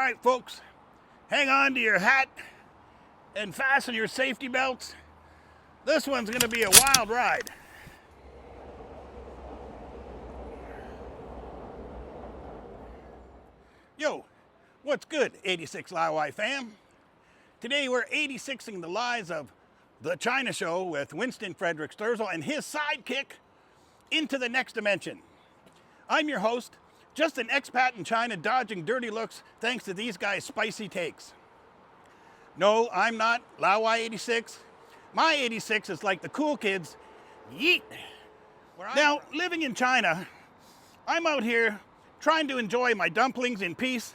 right, folks, hang on to your hat and fasten your safety belts. This one's going to be a wild ride. Yo, what's good, 86 Lawai fam? Today we're 86ing the lives of the China Show with Winston Frederick Sturzel and his sidekick into the next dimension. I'm your host, just an expat in China dodging dirty looks thanks to these guys' spicy takes. No, I'm not Lawai 86. My 86 is like the cool kids, yeet. Now, living in China, I'm out here trying to enjoy my dumplings in peace,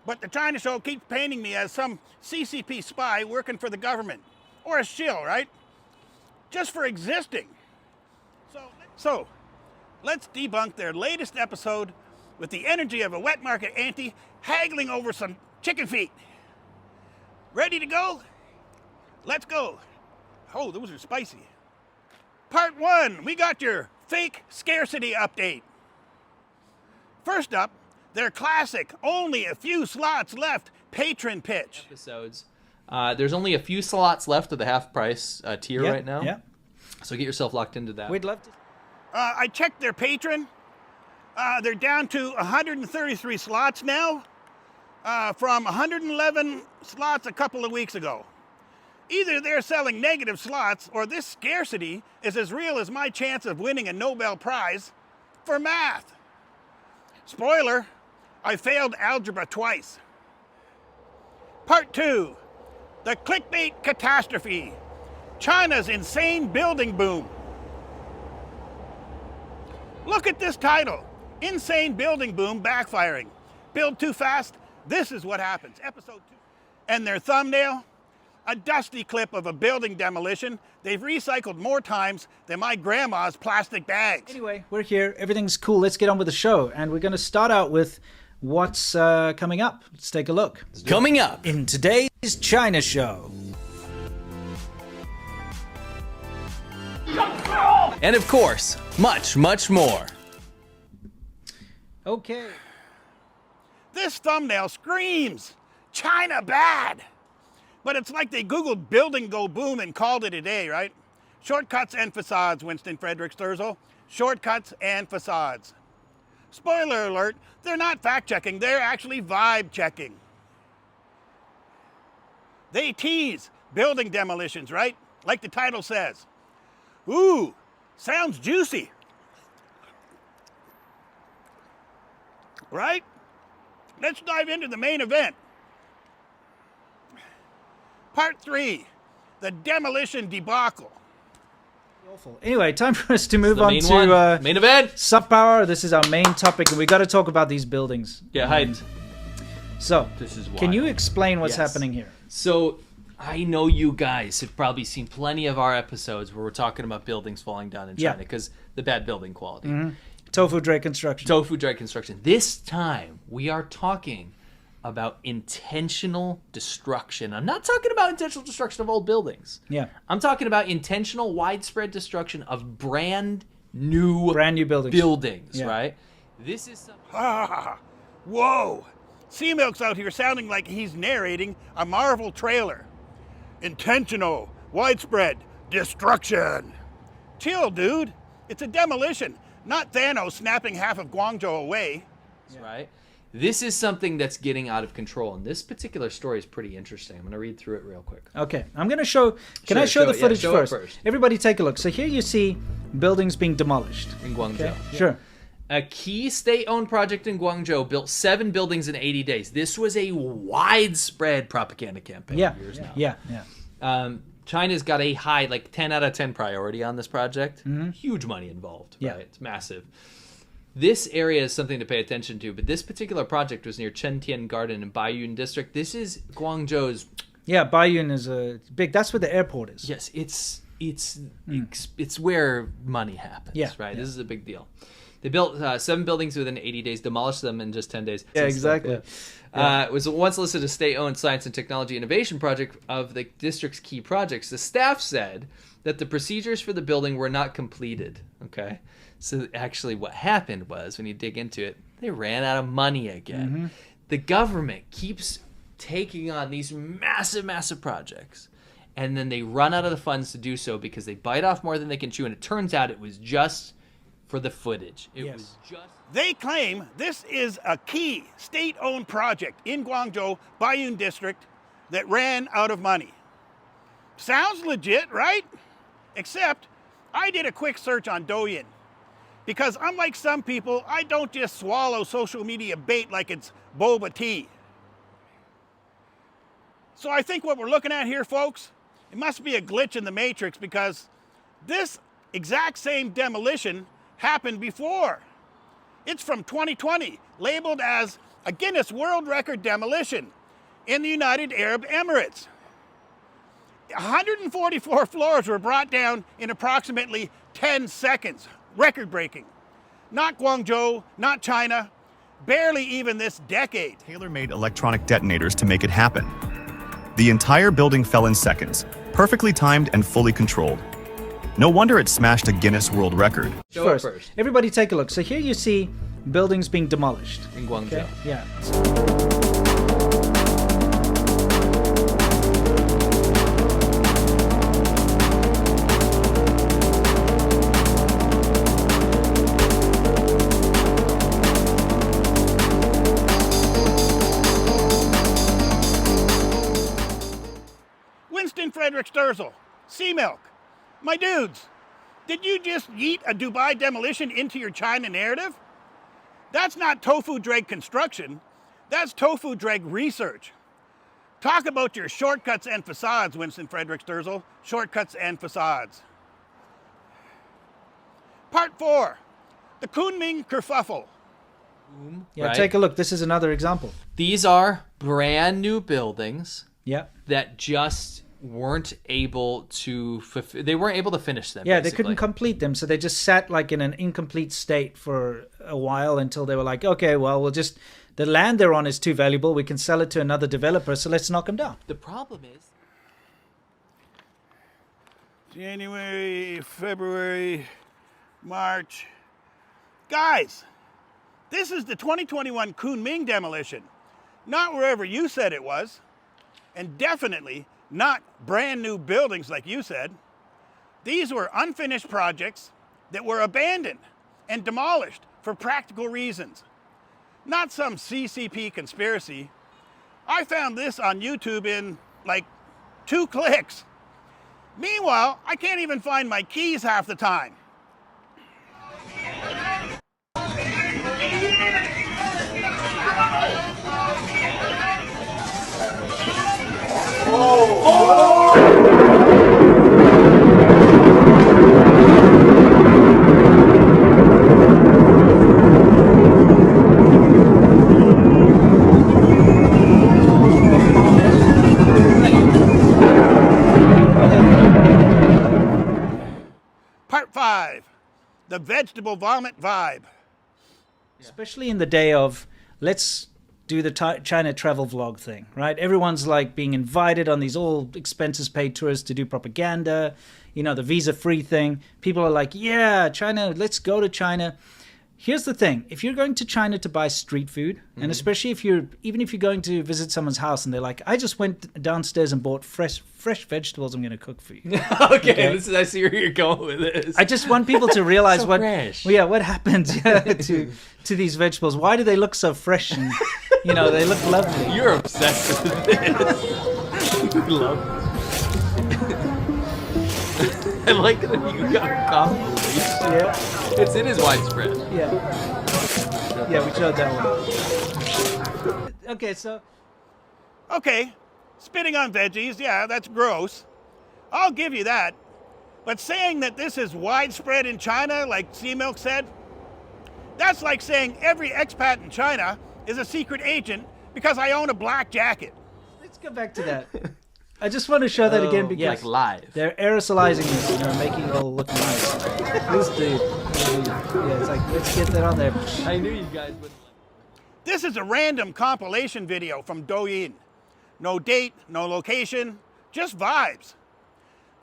but the China Show keeps painting me as some CCP spy working for the government, or a shill, right? Just for existing. So, let's debunk their latest episode with the energy of a wet market auntie haggling over some chicken feet. Ready to go? Let's go. Oh, those are spicy. Part 1, we got your fake scarcity update. First up, their classic, only a few slots left, patron pitch. Episodes. There's only a few slots left of the half price tier right now. Yeah. So get yourself locked into that. We'd love to. I checked their patron. They're down to 133 slots now from 111 slots a couple of weeks ago. Either they're selling negative slots or this scarcity is as real as my chance of winning a Nobel Prize for math. Spoiler, I failed algebra twice. Part 2, the clickbait catastrophe. China's insane building boom. Look at this title, Insane Building Boom Backfiring. Build too fast, this is what happens. Episode 2. And their thumbnail, a dusty clip of a building demolition they've recycled more times than my grandma's plastic bags. Anyway, we're here. Everything's cool. Let's get on with the show. And we're going to start out with what's coming up. Let's take a look. Coming up In today's China Show. and of course, much, much more. Okay. This thumbnail screams China bad. But it's like they Googled building go boom and called it a day, right? Shortcuts and facades, Winston Frederick Sturzel. Shortcuts and facades. Spoiler alert, they're not fact-checking, they're actually vibe-checking. They tease building demolitions, right? Like the title says. Ooh, sounds juicy. Right? Let's dive into the main event. Part 3, the demolition debacle. Anyway, time for us to move The on main to one. Main event. soft power. This is our main topic, and we got to talk about these buildings. Yeah, hide. So, This is can you wild. explain what's Yes. happening here? So I know you guys have probably seen plenty of our episodes where we're talking about buildings falling down in Yeah. China because the bad building quality. Tofu Dre construction. Tofu dry construction. This time we are talking about intentional destruction. I'm not talking about intentional destruction of old buildings. Yeah. I'm talking about intentional widespread destruction of brand new buildings. Yeah. right? This is Whoa! Sea-Milk's out here sounding like he's narrating a Marvel trailer. Intentional, widespread destruction. Chill, dude. It's a demolition, not Thanos snapping half of Guangzhou away. right? This is something that's getting out of control, and this particular story is pretty interesting. I'm going to read through it real quick. Okay, I'm going to show... Can I Sure, show the yeah, footage show it first? first. Everybody take a look. So here you see buildings being demolished. In Guangzhou. Okay, sure. A key state-owned project in Guangzhou built 7 buildings in 80 days. This was a widespread propaganda campaign. Yeah, Years now. yeah. China's got a high, like 10 out of 10 priority on this project. Huge money involved, Yeah. right? It's massive. This area is something to pay attention to, but this particular project was near Chentian Garden in Baiyun District. This is Guangzhou's... Yeah, Baiyun is a big... That's where the airport is. Yes, it's where money happens, Yeah, right? yeah. This is a big deal. They built 7 buildings within 80 days, demolished them in just 10 days. Yeah, exactly. It was once listed as state-owned science and technology innovation project of the district's key projects. The staff said that the procedures for the building were not completed, okay? So actually what happened was, when you dig into it, they ran out of money again. the government keeps taking on these massive, massive projects, and then they run out of the funds to do so because they bite off more than they can chew, and it turns out it was just for the footage. It was just... They claim this is a key state-owned project in Guangzhou, Baiyun district, that ran out of money. Sounds legit, right? Except I did a quick search on Douyin, because unlike some people, I don't just swallow social media bait like it's boba tea. So I think what we're looking at here, folks, it must be a glitch in the matrix, because this exact same demolition happened before. It's from 2020, labeled as a Guinness World Record demolition in the United Arab Emirates. 144 floors were brought down in approximately 10 seconds. Record-breaking. Not Guangzhou, not China, barely even this decade. Tailor-made electronic detonators to make it happen. The entire building fell in seconds, perfectly timed and fully controlled. No wonder it smashed a Guinness World Record. First, everybody take a look. So here you see buildings being demolished. In Guangzhou. Okay? Yeah. Frederick Sturzel, Sea Milk. My dudes, did you just yeet a Dubai demolition into your China narrative? That's not tofu dreg construction, that's tofu dreg research. Talk about your shortcuts and facades, Winston Frederick Sturzel. Shortcuts and facades. Part 4, the Kun Ming kerfuffle. Yeah, Right. take a look. This is another example. These are brand new buildings Yeah. that just weren't able to they weren't able to finish them. Yeah, basically. they couldn't complete them, so they just sat like in an incomplete state for a while until they were like, okay, well, we'll just, the land they're on is too valuable, we can sell it to another developer, so let's knock them down. The problem is January, February, March. Guys, this is the 2021 Kun Ming demolition. Not wherever you said it was, and definitely not brand new buildings like you said. These were unfinished projects that were abandoned and demolished for practical reasons. Not some CCP conspiracy. I found this on YouTube in like 2 clicks. Meanwhile, I can't even find my keys half the time. Part 5, the vegetable vomit vibe. Especially in the day of, let's do the China travel vlog thing, right? Everyone's like being invited on these all expenses paid tours to do propaganda, you know, the visa-free thing. People are like, yeah, China, let's go to China. Here's the thing. If you're going to China to buy street food, and especially even if you're going to visit someone's house and they're like, I just went downstairs and bought fresh vegetables I'm going to cook for you. okay. This is, I see where you're going with this. I just want people to realize So what fresh. what happened to these vegetables. Why do they look so fresh and you know, they look lovely. You're obsessed with this. You love I like that you got a compilation. Yeah. It is widespread. Yeah, we showed that one. Okay, so Okay, spitting on veggies, yeah, that's gross. I'll give you that. But saying that this is widespread in China, like Sea Milk said, that's like saying every expat in China is a secret agent because I own a black jacket. let's go back to that. I just want to show that again because like live. they're aerosolizing this, you know, making it all look nice. This dude. Yeah, it's like, let's get that on there. I knew you guys would. This is a random compilation video from Douyin. No date, no location, just vibes.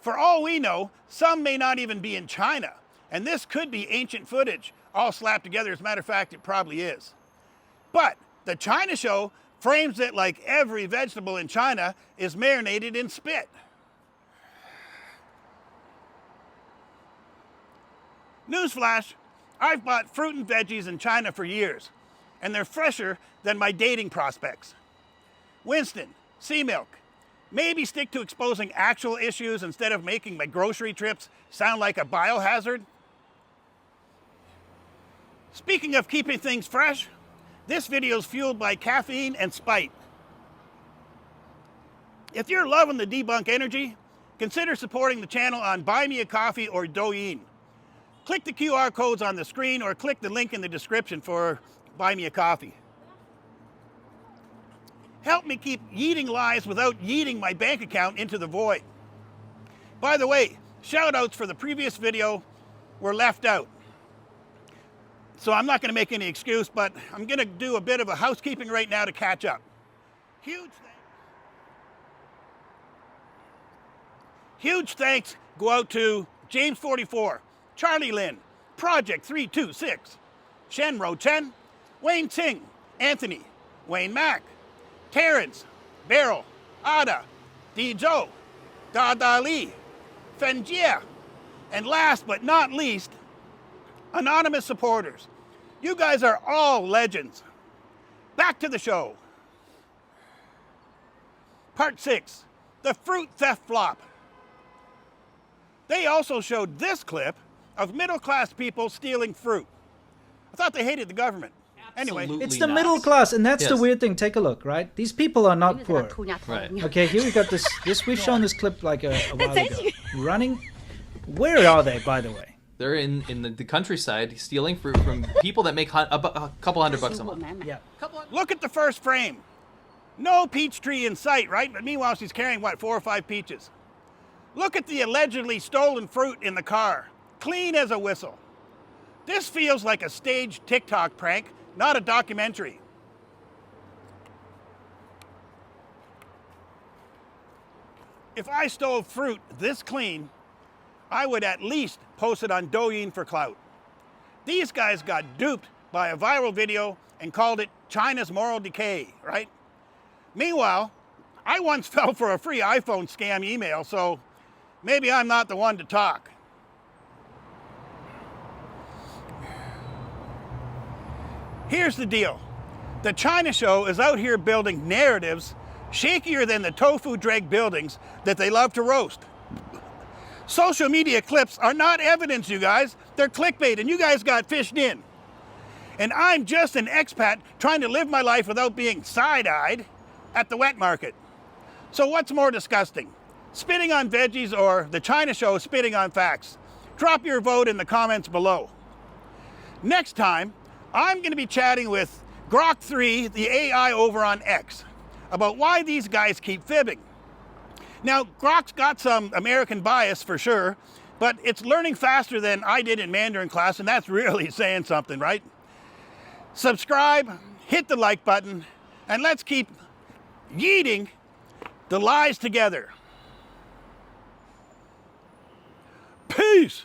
For all we know, some may not even be in China, and this could be ancient footage, all slapped together. As a matter of fact, it probably is. But the China show frames it like every vegetable in China is marinated in spit. Newsflash, I've bought fruit and veggies in China for years, and they're fresher than my dating prospects. Winston, sea milk, maybe stick to exposing actual issues instead of making my grocery trips sound like a biohazard. Speaking of keeping things fresh, this video is fueled by caffeine and spite. If you're loving the debunk energy, consider supporting the channel on Buy Me a Coffee or Douyin. Click the QR codes on the screen or click the link in the description for Buy Me a Coffee. Help me keep yeeting lies without yeeting my bank account into the void. By the way, shout outs for the previous video were left out. So I'm not going to make any excuse, but I'm going to do a bit of a housekeeping right now to catch up. Huge thanks go out to James 44, Charlie Lin, Project 326, Shen Ro Chen, Wayne Ting, Anthony, Wayne Mack, Terrence, Beryl, Ada, Di Zhou, Da Da Li, Fen Jia, and last but not least, anonymous supporters. You guys are all legends. Back to the show. Part 6, the fruit theft flop. They also showed this clip of middle-class people stealing fruit. I thought they hated the government. Anyway, Absolutely It's the not. middle class, and that's the Yes. weird thing. Take a look, right? These people are not poor. Right. Okay, here we got this. We've shown this clip like a while ago. Running. Where are they, by the way? They're in the countryside stealing fruit from people that make a couple $100 a month. Yeah. look at the first frame. No peach tree in sight, right? But meanwhile, she's carrying, what, 4 or 5 peaches. Look at the allegedly stolen fruit in the car. Clean as a whistle. This feels like a staged TikTok prank, not a documentary. If I stole fruit this clean, I would at least post it on Douyin for clout. These guys got duped by a viral video and called it China's moral decay, right? Meanwhile, I once fell for a free iPhone scam email, so maybe I'm not the one to talk. Here's the deal. The China show is out here building narratives shakier than the tofu dreg buildings that they love to roast. Social media clips are not evidence, you guys. They're clickbait, and you guys got fished in. And I'm just an expat trying to live my life without being side-eyed at the wet market. So what's more disgusting? Spitting on veggies or the China show spitting on facts? Drop your vote in the comments below. Next time, I'm going to be chatting with Grok 3, the AI over on X, about why these guys keep fibbing. Now, Grok's got some American bias for sure, but it's learning faster than I did in Mandarin class, and that's really saying something, right? Subscribe, hit the like button, and let's keep yeeting the lies together. Peace!